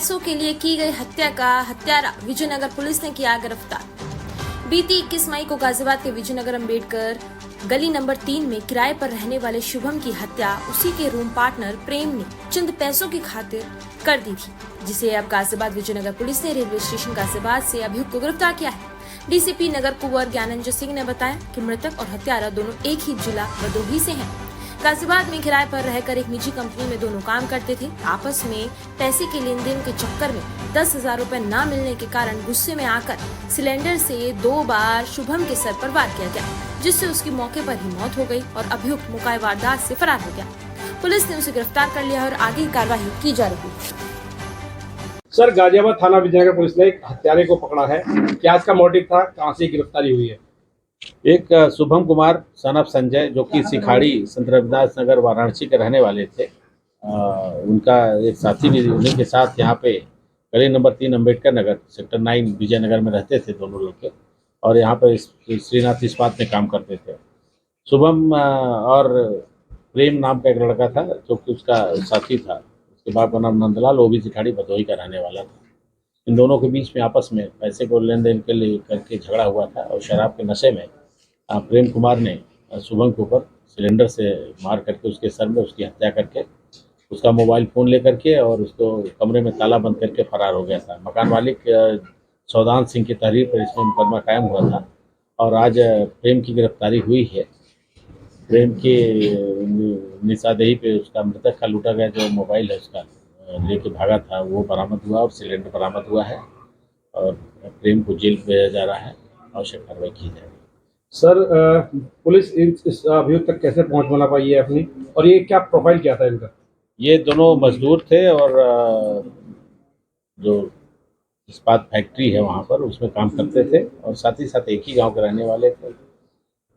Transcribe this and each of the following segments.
पैसों के लिए की गई हत्या का हत्यारा विजयनगर पुलिस ने किया गिरफ्तार। बीती 21 मई को गाजियाबाद के विजयनगर अंबेडकर गली नंबर 3 में किराए पर रहने वाले शुभम की हत्या उसी के रूम पार्टनर प्रेम ने चंद पैसों की खातिर कर दी थी, जिसे अब गाजियाबाद विजयनगर पुलिस ने रेलवे स्टेशन गाजियाबाद से अभियुक्त को गिरफ्तार किया है। डीसीपी नगर कुंवर ज्ञानंजय सिंह ने बताया कि मृतक और हत्यारा दोनों एक ही जिला भदोही से हैं। गाजियाबाद में किराए पर रहकर एक निजी कंपनी में दोनों काम करते थे। आपस में पैसे के लेन देन के चक्कर में 10,000 रुपए न मिलने के कारण गुस्से में आकर सिलेंडर से 2 बार शुभम के सर पर वार किया गया, जिससे उसकी मौके पर ही मौत हो गई और अभियुक्त मौका वारदात से फरार हो गया। पुलिस ने उसे गिरफ्तार कर लिया और आगे की कार्रवाई की जा रही है। सर, गाजियाबाद थाना विजयनगर पुलिस ने एक हत्यारे को पकड़ा है। क्या इसका मोटिव था, कहां से गिरफ्तारी हुई है? एक शुभम कुमार सन ऑफ संजय, जो कि सिखाड़ी संत रविदास नगर वाराणसी के रहने वाले थे। उनका एक साथी भी उन्हीं के साथ यहाँ पे गली नंबर 3 अम्बेडकर नगर सेक्टर 9 विजयनगर में रहते थे दोनों लोग, और यहाँ पर श्रीनाथ इस्पात में काम करते थे। शुभम और प्रेम नाम का एक लड़का था जो कि उसका साथी था। उसके बाप का नाम नंदलाल, वो भी सिखाड़ी भदोही का रहने वाला था। इन दोनों के बीच में आपस में पैसे को लेन देन के लिए करके झगड़ा हुआ था, और शराब के नशे में प्रेम कुमार ने शुभम के ऊपर सिलेंडर से मार करके उसके सर में उसकी हत्या करके उसका मोबाइल फ़ोन लेकर के और उसको कमरे में ताला बंद करके फरार हो गया था। मकान मालिक सौदान सिंह की तहरीर पर इसमें मुकदमा कायम हुआ था, और आज प्रेम की गिरफ्तारी हुई है। प्रेम की निशानदेही पे उसका मृतक का लूटा गया जो मोबाइल है उसका लेके भागा था, वो बरामद हुआ और सिलेंडर बरामद हुआ है, और प्रेम को जेल भेजा जा रहा है। आवश्यक कार्रवाई की जाएगी। सर, पुलिस इस अभियुक्त तक कैसे पहुंच बना पाई है अपनी, और ये क्या प्रोफाइल क्या था इनका? ये दोनों मजदूर थे, और जो इस्पात फैक्ट्री है वहाँ पर उसमें काम करते थे, और साथ ही साथ एक ही गांव के रहने वाले थे।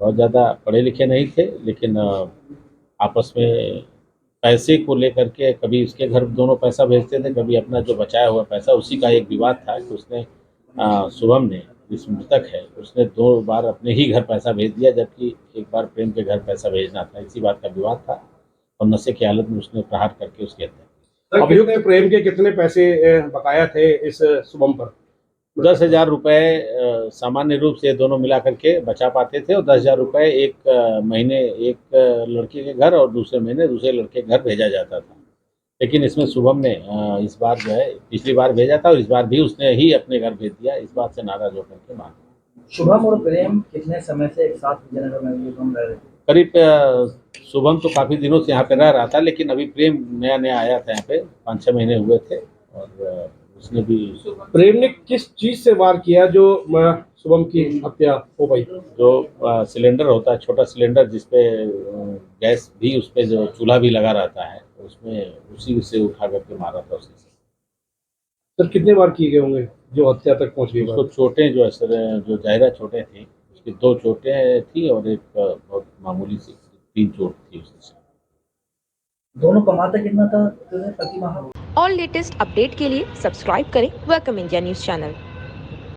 बहुत ज़्यादा पढ़े लिखे नहीं थे, लेकिन आपस में पैसे को लेकर के कभी उसके घर दोनों पैसा भेजते थे, कभी अपना जो बचाया हुआ पैसा, उसी का एक विवाद था कि उसने शुभम ने, जिस मृतक है, उसने 2 बार अपने ही घर पैसा भेज दिया, जबकि एक बार प्रेम के घर पैसा भेजना था। इसी बात का विवाद था, और नशे की हालत में उसने प्रहार करके उसकी हत्या। अभियुक्त प्रेम के कितने पैसे बकाया थे इस शुभम पर? 10,000 रुपये सामान्य रूप से दोनों मिला करके बचा पाते थे, और 10,000 रुपये एक महीने एक लड़के के घर और दूसरे महीने दूसरे लड़के के घर भेजा जाता था। लेकिन इसमें शुभम ने इस बार जो है, पिछली बार भेजा था और इस बार भी उसने ही अपने घर भेज दिया। इस बात से नाराज होकर के मांग। शुभम और प्रेम कितने समय से एक साथ विजयनगर में रह रहे थे? करीब शुभम तो काफ़ी दिनों से यहाँ पे रह रहा था, लेकिन अभी प्रेम नया नया आया था यहाँ पे, 5-6 महीने हुए थे, और उसने भी। प्रेम ने किस चीज से वार किया जो शुभम की हत्या हो गई? जो सिलेंडर होता है, छोटा सिलेंडर जिसपे गैस भी, उस पर जो चूल्हा भी लगा रहता है, उसमें उसी से उठा करके मारा था उसने। सर, कितने बार किए गए होंगे जो हत्या तक पहुंच गई? उसको चोटें जो है सर, जो ज़ाहिरा चोटें थी, उसकी 2 चोटें थी और एक बहुत मामूली सी 3 चोट थी उससे। दोनों कमाते कितना था प्रति माह? और लेटेस्ट अपडेट के लिए सब्सक्राइब करें वेलकम इंडिया न्यूज चैनल।